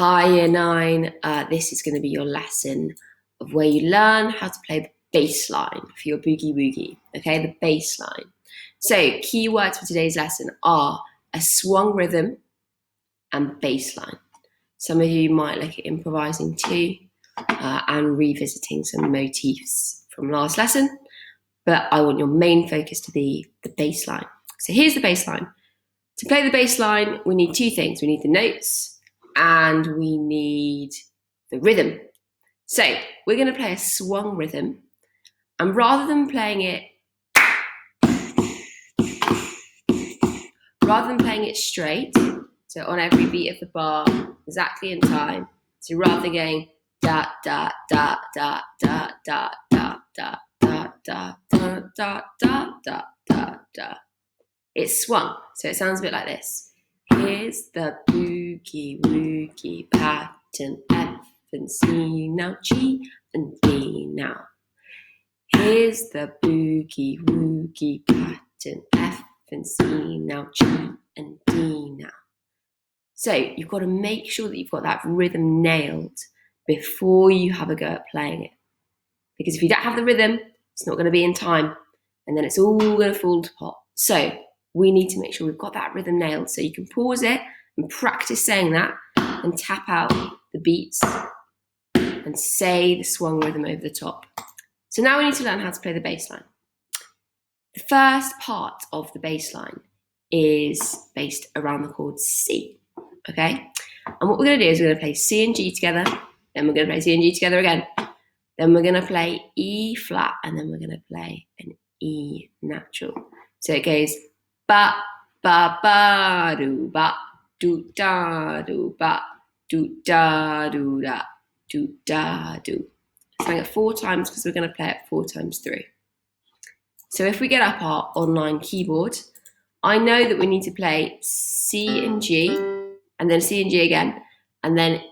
Hi, Year 9. This is going to be your lesson of where you learn how to play the bass line for your Boogie Woogie, okay, the bass line. So, key words for today's lesson are a swung rhythm and bass line. Some of you might look at improvising too and revisiting some motifs from last lesson, but I want your main focus to be the bass line. So here's the bass line. To play the bass line, we need two things. We need the notes and we need the rhythm. So we're going to play a swung rhythm, and rather than playing it straight, so on every beat of the bar, exactly in time, so rather than going da da da da da da da da da da da da da da da da, it's swung, so it sounds a bit like this. Here's the boogie woogie pattern, F and C, now G and D now. Here's the boogie woogie pattern, F and C, now G and D now. So you've got to make sure that you've got that rhythm nailed before you have a go at playing it. Because if you don't have the rhythm, it's not going to be in time, and then it's all going to fall to pot. So we need to make sure we've got that rhythm nailed. So you can pause it and practice saying that and tap out the beats and say the swung rhythm over the top. So now we need to learn how to play the bass line. The first part of the bass line is based around the chord C, okay? And what we're going to do is we're going to play C and G together, then we're going to play C and G together again, then we're going to play E flat, and then we're going to play an E natural. So it goes ba ba ba do ba do da do ba do da do da do da do. Sang it 4 times because we're going to play it 4 times through. So if we get up our online keyboard, I know that we need to play C and G, and then C and G again, and then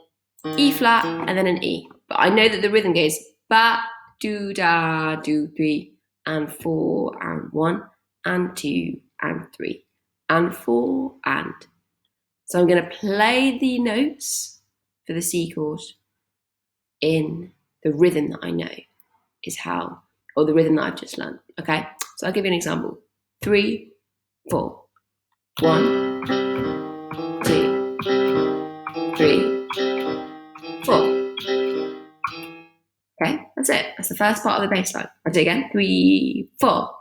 E flat, and then an E. But I know that the rhythm goes ba do da do 3 and 4 and 1 and 2 and 3 and 4 and. So I'm going to play the notes for the C chord in the rhythm that I know is how, or the rhythm that I've just learned. Okay, so I'll give you an example. 3, 4. 1, 2, 3, 4. Okay, that's it. That's the first part of the bass line. I'll do it again. 3, 4.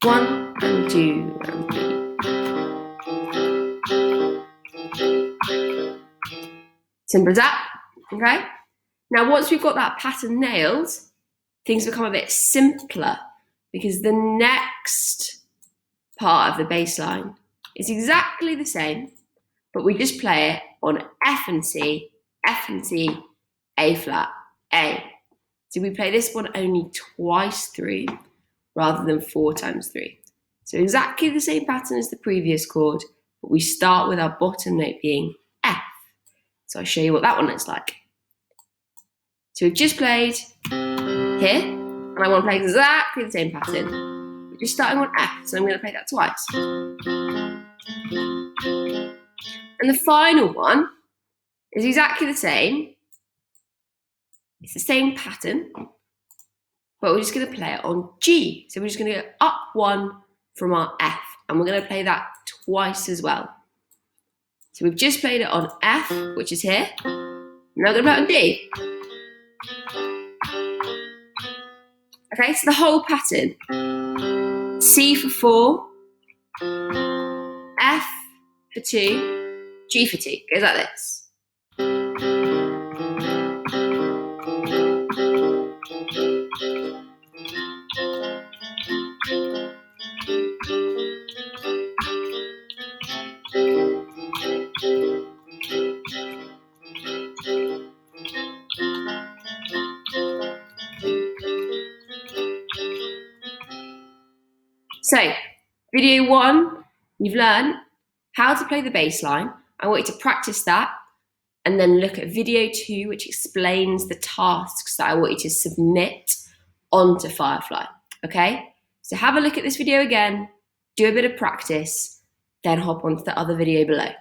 1 and 2 and 3. Simple as that. Okay. Now, once we've got that pattern nailed, things become a bit simpler because the next part of the bass line is exactly the same, but we just play it on F and C, A flat, A. So we play this one only twice through rather than 4 times through. So exactly the same pattern as the previous chord, but we start with our bottom note being F. So I'll show you what that one looks like. So we've just played here, and I want to play exactly the same pattern. We're just starting on F, so I'm going to play that twice. And the final one is exactly the same. It's the same pattern, but we're just going to play it on G. So we're just going to go up 1 from our F, and we're going to play that twice as well. So we've just played it on F, which is here. Now we're going to play it on G. Okay, so the whole pattern. C for 4, F for 2, G for 2. Goes like this. So, video 1, you've learned how to play the bass line. I want you to practice that and then look at video 2, which explains the tasks that I want you to submit onto Firefly, okay? So have a look at this video again, do a bit of practice, then hop onto the other video below.